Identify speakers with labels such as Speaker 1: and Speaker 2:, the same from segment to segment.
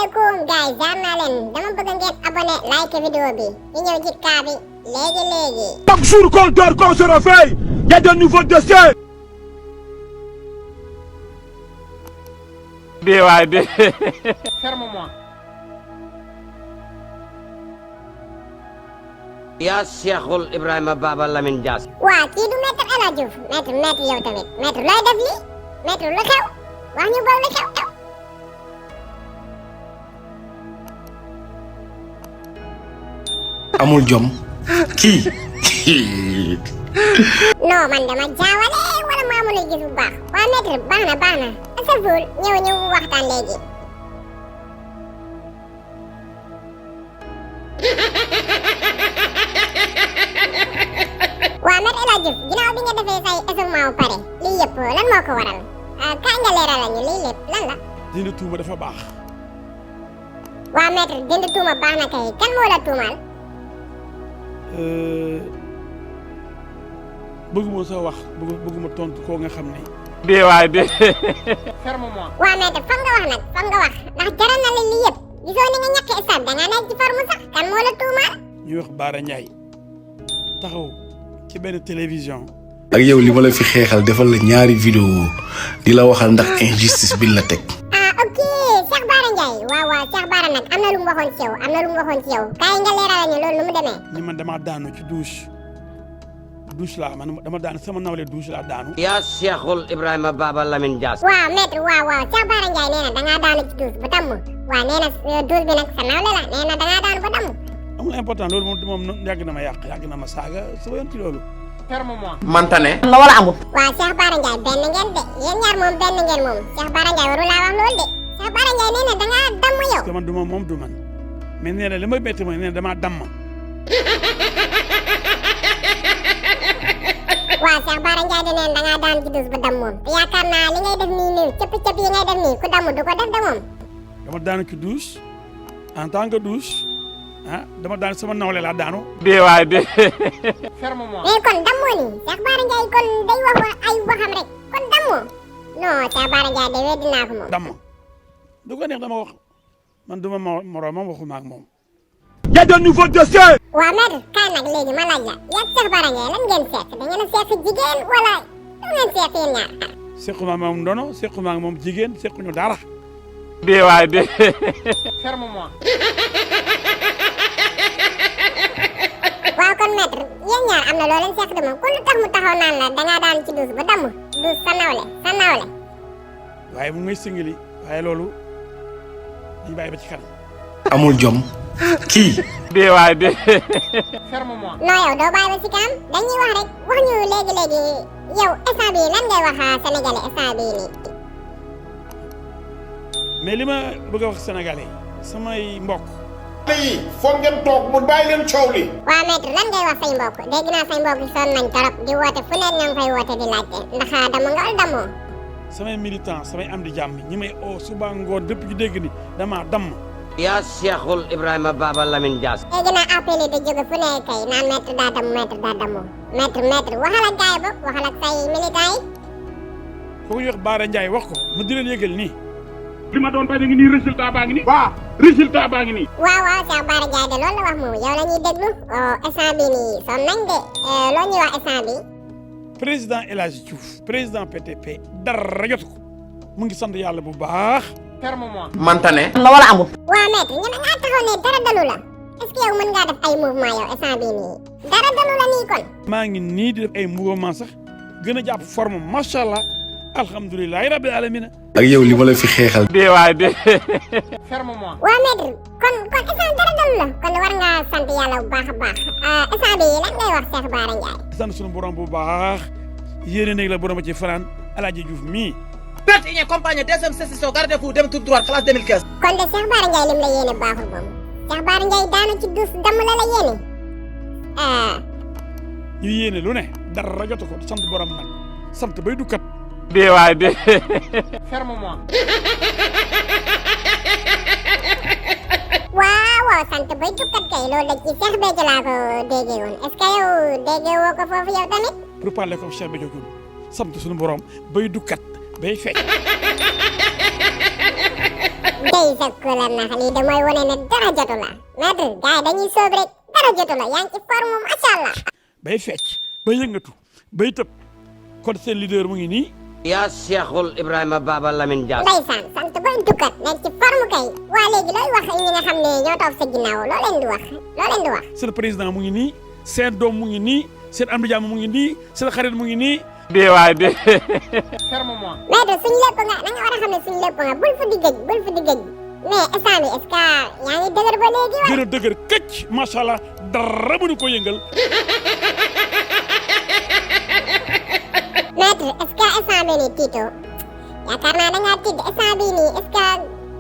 Speaker 1: salaamaaleykum gars yi jaar naa leen dama bëgg ngeen abonné like vidéo bi ñu ñëw ci kaa bi léegi.
Speaker 2: Chaque jour qu'on dort, qu'on se réveille, il y a de nouveaux dossiers.
Speaker 3: Ferme-moi.
Speaker 4: yaa Cheikhul Ibrahima Baba Lamine Dias.
Speaker 1: waa kii du maître El Hadj Diouf maître yow tamit maître looy def lii maître lu xew wax ñu boobu lu xew.
Speaker 5: amul jom kii.
Speaker 1: non man dama jaawale wala maa ma lay gis bu baax waa maître baax na asaful ñëw ñu waxtaan léegi. waa maître El Hadj Diouf ginnaaw bi nga defee say échauffement bu pare lii yëpp lan moo ko waral kaay nga leeral ñu lii lépp lan la.
Speaker 2: dindi tuuma dafa baax.
Speaker 1: waa maître dindi tuuma baax na kay kan moo la tuumaal.
Speaker 2: bëgguma sa wax bëgguma tontu koo nga xam ne.
Speaker 3: Ferme-moi.
Speaker 1: waa maître foog nga wax nag foog nga wax ndax jaral na la lii yëpp gisoo ni nga ñàkkee stade da nga nekk ci forme sax kan moo la tuumaal.
Speaker 2: ñuy wax Baara Ndiaye taxaw ci benn télévision.
Speaker 5: ak yow li ma la fi xeexal defal la ñaari vidéo di la waxal ndax injustice bi la teg.
Speaker 1: ok Cheikh Bara Ndiaye waaw Cheikh Bara nag am na lu mu waxoon ci yow kaay nga leeralal ñu loolu lu mu demee.
Speaker 2: ni man damaa daanu ci douche laa man dama daanu sama nawle douche laa daanu.
Speaker 4: yaa Cheikhul Ibrahima Baba Lamine Dias.
Speaker 1: waaw maître waaw Cheikh Bara Ndiaye nee na dangaa daanu ci douche bu damm waaw nee na douche bi nag sa nawle la nee na dangaa daanu ba damm.
Speaker 2: amul important loolu moom yàgg na ma yàgg na ma saaga sama yoon ci loolu.
Speaker 3: Ferme-moi.
Speaker 5: manta ne.
Speaker 3: am na wala amul.
Speaker 1: waaw Cheikh Bara Ndiaye benn ngeen de yéen ñaar moom benn ngeen moom Cheikh Bara Ndiaye waru laa wax loolu de Cheikh Bara Ndiaye nee na dangaa damm yow.
Speaker 2: parce que man du ma moom du man mais nee na li may bett mooy nee na damaa damm.
Speaker 1: waaw Cheikh Bara Ndiaye de nee na dangaa daan ci douche bu damm moom te yaakaar naa li ngay def nii cëpp yi ngay def nii ku damm du ko def de moom.
Speaker 2: dama daanu ci douche en tant que douche dama daan sama nawle laa daanu.
Speaker 3: Ferme-moi.
Speaker 1: mais kon dammoo nii Cheikh Bara Ndiaye kon day wax ay waxam rek kon dammoo non Cheikh Bara Ndiaye de weddi naa ko moom.
Speaker 2: damm du ko neex dama wax man du ma moroomam waxuma ak moom.
Speaker 5: y a de nouveaux dossiers.
Speaker 1: waa maître kaay nag léegi ma laaj la yaa Cheikh Bara Ndiaye lan ngeen seq da ngeen a seq jigéen wala lu ngeen seq yéen ñaar.
Speaker 2: sequma moom ndono sequma moom jigéen sequñu dara.
Speaker 3: Ferme-moi.
Speaker 1: waaw kon maître yéen ñaar am na loo leen seq de moom ku lu tax mu taxaw naan la dangaa daan ci douche ba damm douche sa nawle.
Speaker 2: waaye mu ngay singali waaye loolu dañu bàyyi ba ci kanam.
Speaker 5: amul jom kii.
Speaker 3: Ferme-moi.
Speaker 1: non yow doo bàyyi ba ci kanam dañuy wax rek wax ñu léegi yow instant bii lan ngay wax sénégalais instant bii nii.
Speaker 2: mais li ma bëgg a wax sénégalais samay mbokk.
Speaker 6: yi foog ngeen toog mu bàyyi leen coow li.
Speaker 1: waa maître lan ngay wax say mbokk dégg naa say mbokk sonn nañ torop di woote fu nekk ñoo ngi fay woote di laajte ndax dama nga wala damoo.
Speaker 2: samay militant samay am di jàmm ñi may oo suba ngoon dëpp ñu dégg ni damaa damm.
Speaker 4: yaa Cheikhul Ibrahima Baba Lamine Dias.
Speaker 1: dégg naa appel yi di jóge fu nekk kay naan maître daa damm maître waxal ak gaay bopp waxal ak say militant yi.
Speaker 2: kooku ñuy wax Baara Ndiaye wax ko ma di leen yëgal nii.
Speaker 6: li ma doon bañ a ngi nii résultat baa ngi nii. waaw résultat baa ngi nii.
Speaker 1: waaw Cheikh Bara Ndiaye de loolu la wax moom yow la ñuy déglu instant bii nii sonn nañ de loo ñuy wax instant bii.
Speaker 2: président El Hadj Diouf président PTP dara jotu ko mu ngi sant yàlla bu baax.
Speaker 3: Ferme-moi.
Speaker 5: manta ne.
Speaker 3: am na wala amul.
Speaker 1: waa maître ñu ne ngaa taxaw ne dara dalu la est-ce que yow mën ngaa def ay mouvement yow instant bii nii dara dalu la nii kon.
Speaker 2: maa ngi nii di def ay mouvement sax gën a jàpp forme macha allah alhamdulilahi rabbil alamin.
Speaker 5: ak yow li ma la fi xeexal.
Speaker 3: Ferme-moi.
Speaker 1: waa maître kon instant dara dalu la kon war ngaa sant yàlla bu baax a baax instant bii lan ngay wax Cheikh Bara Ndiaye.
Speaker 2: sant sunu borom bu baax yéene néeg la borom a ci fanaan El Hadj Diouf mii.
Speaker 7: Perte une compagnie deuxième session gardez-vous dem tout droit classe 2015.
Speaker 1: kon de Cheikh Bara Ndiaye lim la yéene baaxul moom Cheikh Bara Ndiaye daanu ci douche damm la yéene
Speaker 2: ñu yéene lu ne dara jotu ko sant borom nag sant bay du kat.
Speaker 3: Ferme-moi.
Speaker 1: waaw sant bay dukkat kay loolu da ci Cheikh Béthio laa ko déggee woon est-ce que yow déggee woo ko foofu yow tamit.
Speaker 2: pour parler comme Cheikh Béthio sant sunu borom bay du kat bay fecc.
Speaker 1: day sa kula nax lii de mooy wane ne dara jotu la maître gars yi dañuy soob rek dara jotu la yaa ngi ci forme macha allah.
Speaker 2: bay fecc bay yëngatu bay tëb kon seen leader mu ngi nii.
Speaker 4: yaa Cheikhul Ibrahima Baba Lamine Dias.
Speaker 1: ndeysaan sant ba dukkat nekk ci forme kay waa léegi looy wax ñi nga xam ne ñoo toog sa ginnaaw loo leen di wax.
Speaker 2: seen président mu ngi nii seen doom mu ngi nii seen am di jàmm mu ngi nii seen xarit mu ngi nii.
Speaker 3: dee waay dee. ferme-moi.
Speaker 1: maître suñu lépp nga da nga war a xam ne suñu lépp nga bul fa di gëj mais instant bi est-ce que yaa ngi dëgër ba léegi wa.
Speaker 2: gën a dëgër këcc macha allah dara mënu ko yëngal.
Speaker 1: maître est-ce que instant bi nii tiito yaakaar naa da ngaa tiit instant bi nii est-ce que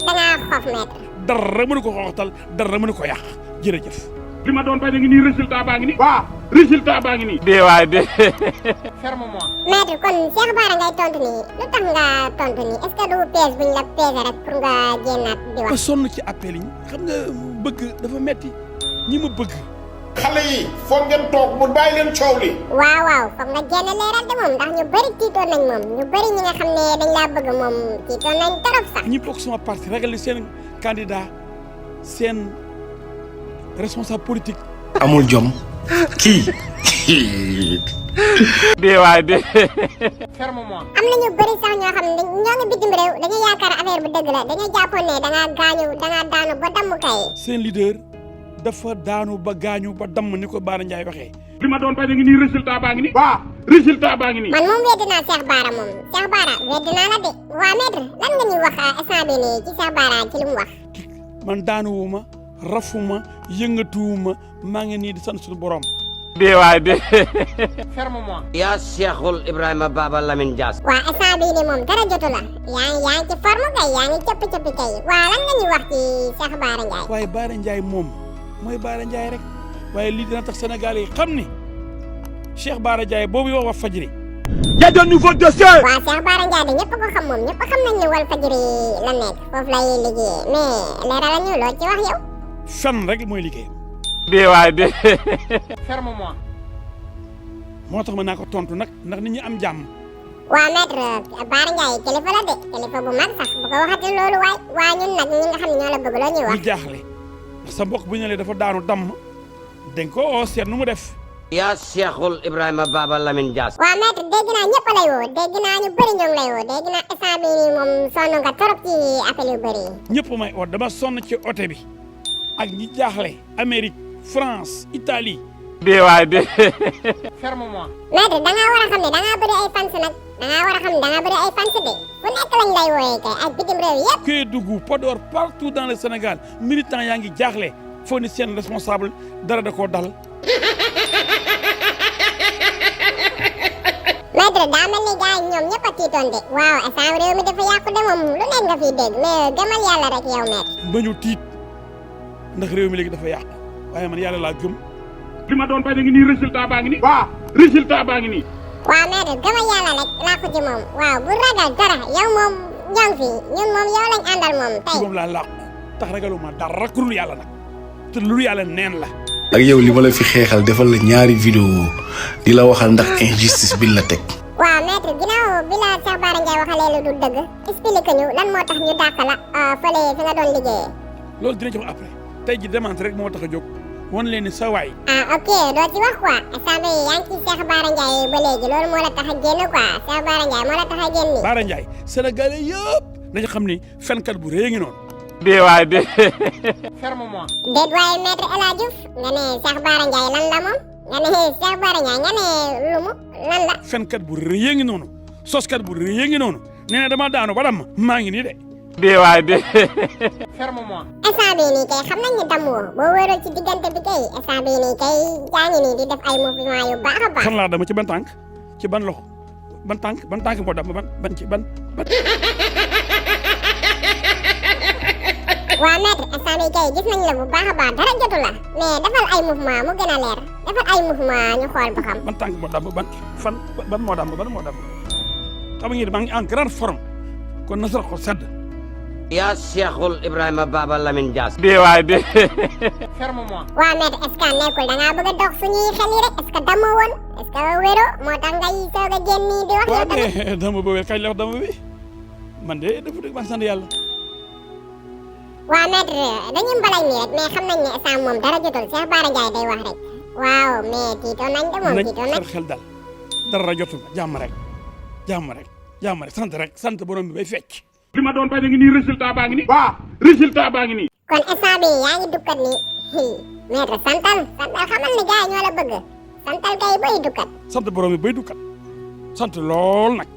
Speaker 1: da ngaa xof maître.
Speaker 2: dara mënu ko xooxatal dara mënu ko yàq jërëjëf.
Speaker 6: li ma doon bañ a ngi nii résultat baa ngi nii. waaw résultat baa ngi nii.
Speaker 3: dee waay dee. ferme-moi.
Speaker 1: maître kon Cheikh Bara ngay tontu nii lu tax nga tontu nii est-ce que du piège buñ la piégé rek pour nga génnaat di wax.
Speaker 2: ma sonn ci appel yi xam nga bëgg dafa metti ñi ma bëgg.
Speaker 8: xale yi foog ngeen toog mu bàyyi leen coow li.
Speaker 1: waaw foog nga génn leeral de moom ndax ñu bëri tiitoon nañ moom ñu bëri ñi nga xam ne dañ laa bëgg moom tiitoon nañ trop sax.
Speaker 2: ñi bokk sama parti ragal seen candidat seen responsable politique.
Speaker 5: amul jom kii.
Speaker 3: dee waay dee. ferme-moi.
Speaker 1: am na ñu bëri sax ñoo xam ne ñoo ngi bitim réew dañuy yaakaar affaire bu dëgg la dañuy jàppoon ne da ngaa daanu ba damm kay.
Speaker 2: seen leader dafa daanu ba gaañu ba damm ni ko Bara Ndiaye waxee.
Speaker 6: li ma doon bañ a ngi nii résultat baa ngi nii. waaw résultat baa ngi nii.
Speaker 1: man moom weddi naa Cheikh Bara moom Cheikh Bara weddi naa la de waa maître lan nga ñuy wax instant bi nii ci Cheikh Bara ci li mu wax.
Speaker 2: man daanuwuma rafuma yëngatuwuma maa ngi nii di sant suñu borom.
Speaker 3: dee waay dee. ferme-moi.
Speaker 4: yaa Cheikhul Ibrahima Baba Lamine Dias.
Speaker 1: waa instant bii nii moom dara jotu la yaa ngi ci forme kay yaa ngi coppi kay waa lan nga ñuy wax ci Cheikh Bara Ndiaye.
Speaker 2: waaye Bara Ndiaye moom mooy Bara Ndiaye rek waaye lii dina tax Sénégal yi xam ni Cheikh Bara Ndiaye boobu wax wax fajri.
Speaker 6: y a de nouveaux dossiers.
Speaker 1: waaw Cheikh Bara Ndiaye de ñëpp ko xam moom ñëpp xam nañ ne Walfadjri la nekk foofu lay liggéeyee mais leeral ñu loo ci wax yow.
Speaker 2: fen rek mooy liggéey.
Speaker 3: dee waay dee. ferme-moi.
Speaker 2: moo tax ma naa ko tontu nag ndax nit ñi am jàmm.
Speaker 1: waa maître Bara Ndiaye kilifa la de kilifa bu mag sax bu ko waxati loolu waay waa ñun nag ñi nga xam ne ñoo la bëgg loo ñuy wax.
Speaker 2: ñu jaaxle ndax sa mbokk bu ñu lee dafa daanu damm dañ ko oo seet nu mu def.
Speaker 4: yaa Cheikhul Ibrahima Baba Lamine Dias.
Speaker 1: waa maître dégg naa ñëpp lay woo dégg naa ñu bëri ñoo ngi lay woo dégg naa instant bii nii moom sonn nga trop ci appel yu bëri yi.
Speaker 2: ñëpp may oo dama sonn ci oto bi ak ñi jaaxle Amérique France Italie.
Speaker 3: dee waay dee. ferme-moi.
Speaker 1: maître da ngaa war a xam ne da ngaa bëri ay fans nag da ngaa war a xam ne da ngaa bëri ay fans de fu nekk lañ lay wooyee kay ak bitim réew yëpp.
Speaker 2: Kédougou Podor partout dans le Sénégal militant yaa ngi jaaxle foo ni seen responsable dara da koo dal.
Speaker 1: maître daa mel ni gars yi ñoom ñëpp a tiitoon de waaw instant réew mi dafa yàqu de moom lu nekk nga fiy dégg mais gëmal yàlla rek yow maître.
Speaker 2: ba ñu tiit ndax réew mi léegi dafa yàqu waaye man yàlla laa gëm.
Speaker 6: li ma doon bañ a ngi nii résultat baa ngi nii. waaw résultat baa ngi nii.
Speaker 1: waaw maître gëmal yàlla rek laa ko ci moom waaw bu ragal dara yow moom ñoo ngi fi ñun moom yow lañ àndal moom tey.
Speaker 2: ci moom laa làqu tax ragaluma dara ku dul yàlla nag te lu yàlla neen la.
Speaker 5: ak yow li ma la fi xeexal defal la ñaari vidéo di la waxal ndax injustice bi la teg.
Speaker 1: waaw maître ginnaaw bi la Cheikh Bara Ndiaye waxalee lu dul dëgg expliqué ñu lan moo tax ñu dàq la fële fi nga doon liggéeyee.
Speaker 2: loolu dina ci wax après tey ji demande rek moo tax a jóg wan leen ni sa waay.
Speaker 1: ok doo ci wax quoi instant bii yaa ngi ci Cheikh Bara Ndiaye ba léegi loolu moo la tax a génn quoi Cheikh Bara Ndiaye moo la tax a génn nii.
Speaker 2: Bara Ndiaye Sénégalais yëpp dañu xam ni fenkat bu rëy ngi noonu.
Speaker 3: dee waay dee. ferme-moi.
Speaker 1: déet waaye maître El Hadj Diouf nga ne Cheikh Bara Ndiaye lan la moom nga ne Cheikh Bara Ndiaye nga ne lumu lan la.
Speaker 2: fenkat bu rëy ngi noonu soskat bu rëy ngi noonu nee na dama daanu ba dam maa ngi nii de.
Speaker 3: dee waay dee. ferme-moi.
Speaker 1: instant bii nii kay xam nañ ne damm woo boo wéeroo ci diggante bi kay instant bii nii kay yaa ngi nii di def ay mouvement yu baax a baax.
Speaker 2: fan laa dama ci ban tànk ci ban loxo ban tànk moo dam ban ci ban.
Speaker 1: waa maître instant bii kay gis nañ la bu baax a baax dara jotu la mais defal ay mouvement mu gën a leer defal ay mouvement ñu xool ba xam.
Speaker 2: ban tànk moo dam ban moo dam xam nga maa ngi en grande forme kon na sa xol sedd.
Speaker 4: yaa Cheikhul Ibrahima Baba Lamine Dias.
Speaker 3: dee waay dee. ferme-moi.
Speaker 1: waa maître est-ce que nekkul da ngaa bëgg a dox suñuy xel yi rek est-ce que damoo woon est-ce que wéro moo tax ngay soog a génn nii di wax.
Speaker 2: waaw mais dama ba wér kañ la wax dama bi man de dafa dëgg maa ngi sant yàlla
Speaker 1: waa maître dañuy mbalay nii rek mais xam nañ ne instant moom dara jotul Cheikh Bara Ndiaye day wax rek waaw mais tiitoon nañ de moom tiitoon nañ.
Speaker 2: xel dal dara jotul jàmm rek sant borom bi bay fecc.
Speaker 6: li ma doon bañ a ngi nii résultat baa ngi nii. waaw résultat baa ngi nii.
Speaker 1: kon instant bi yaa ngi dukkat ni maître santal xamal ne gars yi ñoo la bëgg santal kay bay dukkat.
Speaker 2: sant borom bi bay dukkat sant lool nag.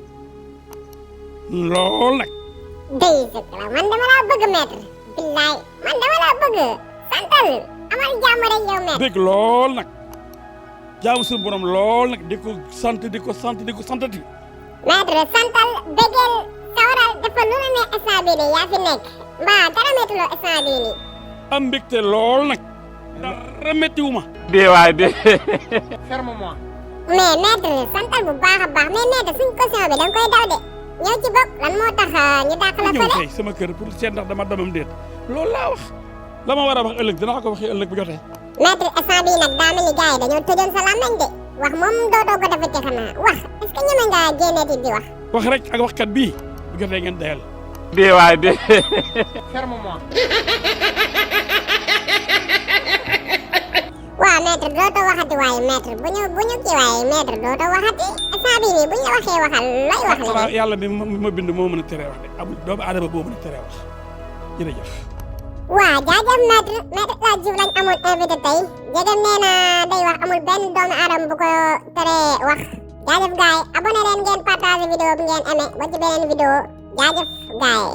Speaker 1: day sëkk la man dama laa bëgg maître billaay man dama laa bëgg santal amal jàmm rek yow maître.
Speaker 2: bëgg lool nag jaamu suñu borom lool nag di ko santati.
Speaker 1: maître santal bëggeel sawaral dafa lu la ne instant bii nii yaa fi nekk mbaa dara méttuloo instant bii nii.
Speaker 2: am mbégte lool nag dara méttiwu ma.
Speaker 3: dee waay dee. ferme-moi.
Speaker 1: mais maître santal bu baax a baax mais maître suñ caution bi da nga koy daw de ñëw ci bopp lan moo tax ñu dàq la
Speaker 2: ñëw
Speaker 1: fële.
Speaker 2: tey sama kër pour seet ndax dama damam déet loolu laa wax la ma war a wax ëllëg dinaa ko waxee ëllëg bu jotee.
Speaker 1: maître instant bii nag daa mel ni gars yi dañoo tëjoon sa làmmiñ de wax moom dootoo ko defati xanaa wax est-ce que ñeme nga génneeti di wax.
Speaker 2: wax rek ak waxkat bii bu jotee ngeen dayal.
Speaker 3: dee waay dee. ferme-moi.
Speaker 1: waaw maître dootoo waxati waaye maître bu ñu kii waaye maître dootoo waxati instant bii nii bu ñu la waxee waxal lay wax la.
Speaker 2: yàlla bi ma bind moo mën a teree wax de amul doomu aadama boo mën a teree wax jërëjëf.
Speaker 1: waaw jaajëf maître El Hadj Diouf lañ amoon invité tey jegem nee na day wax amul benn doomu aadama bu ko teree wax jaajëf gaay abonné leen ngeen partage vidéo bi ngeen aimé ba ci beneen vidéo jaajëf gaay